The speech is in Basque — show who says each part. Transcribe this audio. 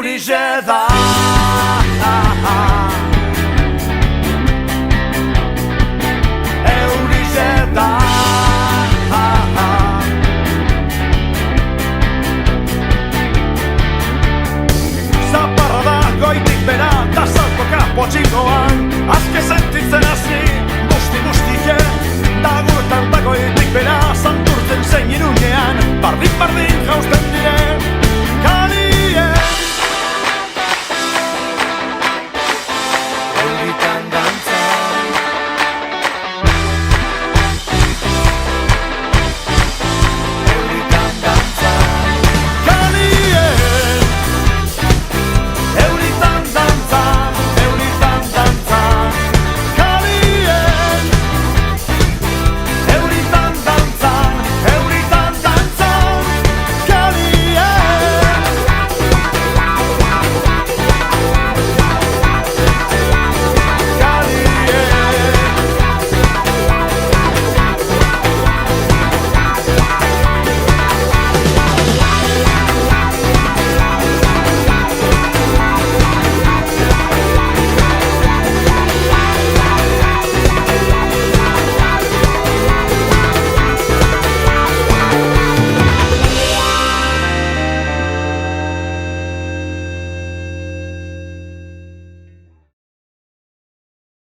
Speaker 1: eurixe da. Eurixe da. Zaparra da goitik bera, da saltoka potxingoan, azke sentitzen hasi, busti-bustike, da gurtan da goitik bera, santurtzen zein irunean, bardin-bardin jausten